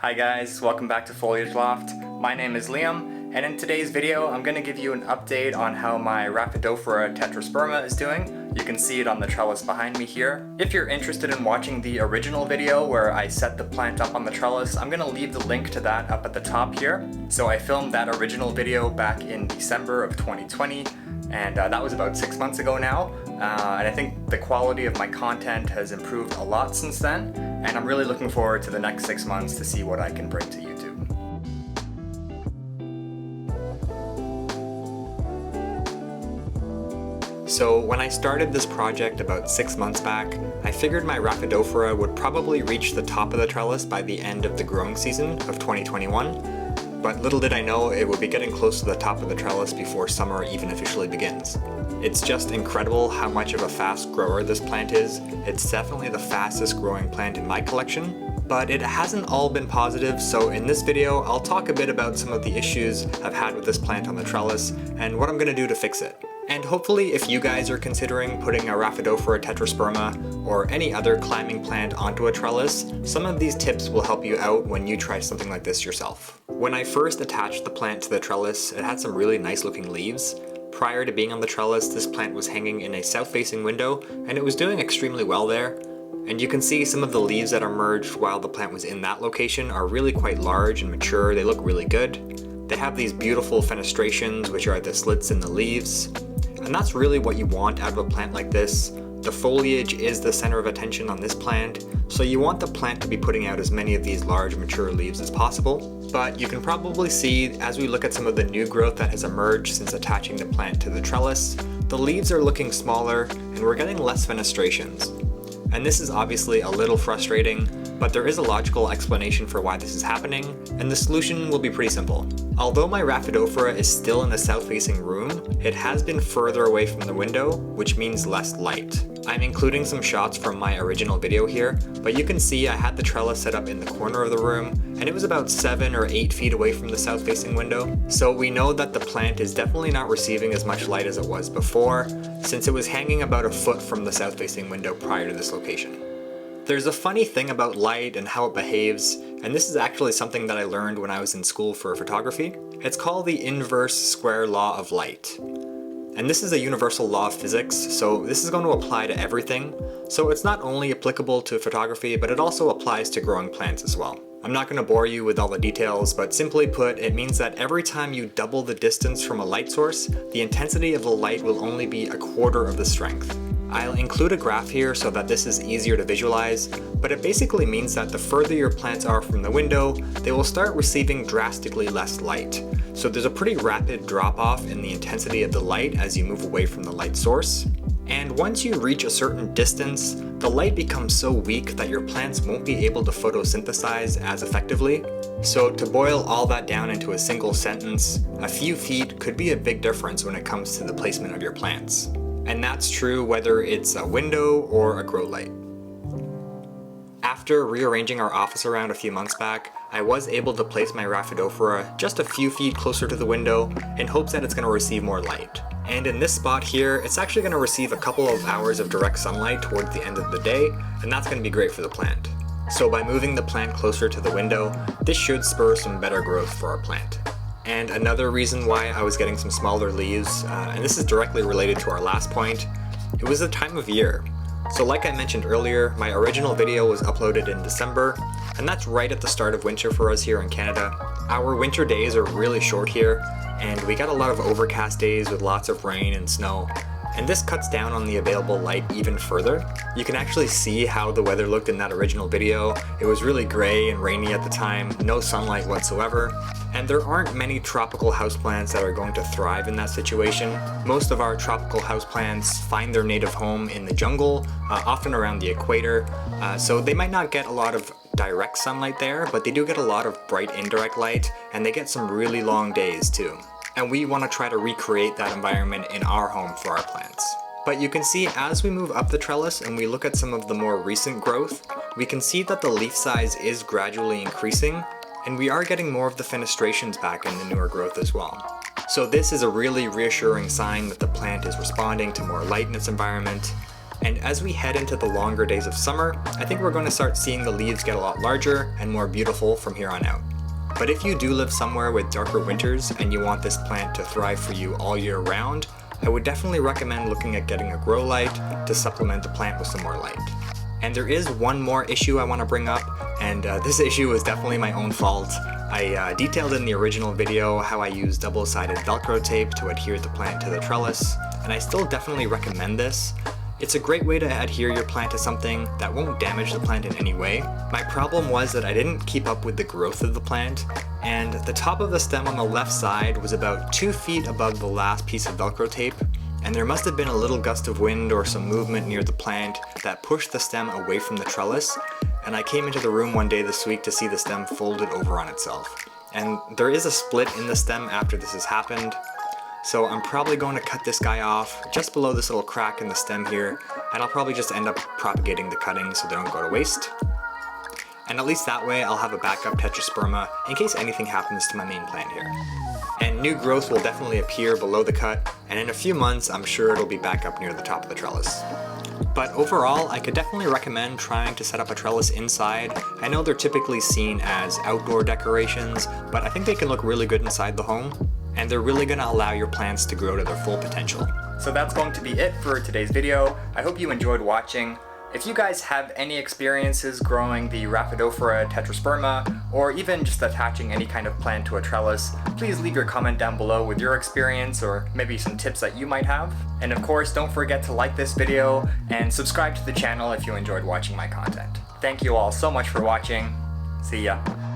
Hi guys, welcome back to Foliage Loft. My name is Liam, and in today's video I'm going to give you an update on how my Rhaphidophora Tetrasperma is doing. You can see it on the trellis behind me here. If you're interested in watching the original video where I set the plant up on the trellis, I'm going to leave the link to that up at the top here. So I filmed that original video back in December of 2020, and that was about 6 months ago now. And I think the quality of my content has improved a lot since then, and I'm really looking forward to the next 6 months to see what I can bring to YouTube. So when I started this project about 6 months back, I figured my Rhaphidophora would probably reach the top of the trellis by the end of the growing season of 2021. But little did I know it would be getting close to the top of the trellis before summer even officially begins. It's just incredible how much of a fast grower this plant is. It's definitely the fastest growing plant in my collection, but it hasn't all been positive, so in this video I'll talk a bit about some of the issues I've had with this plant on the trellis and what I'm going to do to fix it. And hopefully if you guys are considering putting a Rhaphidophora Tetrasperma or any other climbing plant onto a trellis, some of these tips will help you out when you try something like this yourself. When I first attached the plant to the trellis, it had some really nice looking leaves. Prior to being on the trellis, this plant was hanging in a south-facing window, and it was doing extremely well there. And you can see some of the leaves that emerged while the plant was in that location are really quite large and mature. They look really good. They have these beautiful fenestrations, which are the slits in the leaves. And that's really what you want out of a plant like this. The foliage is the center of attention on this plant, so you want the plant to be putting out as many of these large mature leaves as possible. But you can probably see as we look at some of the new growth that has emerged since attaching the plant to the trellis, the leaves are looking smaller and we're getting less fenestrations. And this is obviously a little frustrating, but there is a logical explanation for why this is happening, and the solution will be pretty simple. Although my Rhaphidophora is still in the south-facing room, it has been further away from the window, which means less light. I'm including some shots from my original video here, but you can see I had the trellis set up in the corner of the room, and it was about 7 or 8 feet away from the south-facing window. So we know that the plant is definitely not receiving as much light as it was before, since it was hanging about a foot from the south-facing window prior to this location. There's a funny thing about light and how it behaves, and this is actually something that I learned when I was in school for photography. It's called the inverse square law of light. And this is a universal law of physics, so this is going to apply to everything. So it's not only applicable to photography, but it also applies to growing plants as well. I'm not going to bore you with all the details, but simply put, it means that every time you double the distance from a light source, the intensity of the light will only be a quarter of the strength. I'll include a graph here so that this is easier to visualize, but it basically means that the further your plants are from the window, they will start receiving drastically less light. So there's a pretty rapid drop-off in the intensity of the light as you move away from the light source. And once you reach a certain distance, the light becomes so weak that your plants won't be able to photosynthesize as effectively. So to boil all that down into a single sentence, a few feet could be a big difference when it comes to the placement of your plants. And that's true whether it's a window or a grow light. After rearranging our office around a few months back, I was able to place my Rhaphidophora just a few feet closer to the window in hopes that it's going to receive more light. And in this spot here, it's actually going to receive a couple of hours of direct sunlight towards the end of the day, and that's going to be great for the plant. So by moving the plant closer to the window, this should spur some better growth for our plant. And another reason why I was getting some smaller leaves, and this is directly related to our last point, it was the time of year. So like I mentioned earlier, my original video was uploaded in December, and that's right at the start of winter for us here in Canada. Our winter days are really short here, and we got a lot of overcast days with lots of rain and snow. And this cuts down on the available light even further. You can actually see how the weather looked in that original video. It was really gray and rainy at the time, no sunlight whatsoever. And there aren't many tropical houseplants that are going to thrive in that situation. Most of our tropical houseplants find their native home in the jungle, often around the equator. So they might not get a lot of direct sunlight there, but they do get a lot of bright indirect light, and they get some really long days too. And we want to try to recreate that environment in our home for our plants. But you can see as we move up the trellis and we look at some of the more recent growth, we can see that the leaf size is gradually increasing, and we are getting more of the fenestrations back in the newer growth as well. So this is a really reassuring sign that the plant is responding to more light in its environment. And as we head into the longer days of summer, I think we're going to start seeing the leaves get a lot larger and more beautiful from here on out. But if you do live somewhere with darker winters and you want this plant to thrive for you all year round, I would definitely recommend looking at getting a grow light to supplement the plant with some more light. And there is one more issue I want to bring up, and this issue is definitely my own fault. I detailed in the original video how I use double-sided Velcro tape to adhere the plant to the trellis, and I still definitely recommend this. It's a great way to adhere your plant to something that won't damage the plant in any way. My problem was that I didn't keep up with the growth of the plant, and the top of the stem on the left side was about 2 feet above the last piece of Velcro tape, and there must have been a little gust of wind or some movement near the plant that pushed the stem away from the trellis, and I came into the room one day this week to see the stem folded over on itself. And there is a split in the stem after this has happened, so I'm probably going to cut this guy off just below this little crack in the stem here, and I'll probably just end up propagating the cuttings so they don't go to waste. And at least that way I'll have a backup Tetrasperma in case anything happens to my main plant here. And new growth will definitely appear below the cut, and in a few months I'm sure it'll be back up near the top of the trellis. But overall, I could definitely recommend trying to set up a trellis inside. I know they're typically seen as outdoor decorations, but I think they can look really good inside the home, and they're really going to allow your plants to grow to their full potential. So that's going to be it for today's video. I hope you enjoyed watching. If you guys have any experiences growing the Rhaphidophora Tetrasperma, or even just attaching any kind of plant to a trellis, please leave your comment down below with your experience or maybe some tips that you might have. And of course, don't forget to like this video and subscribe to the channel if you enjoyed watching my content. Thank you all so much for watching. See ya.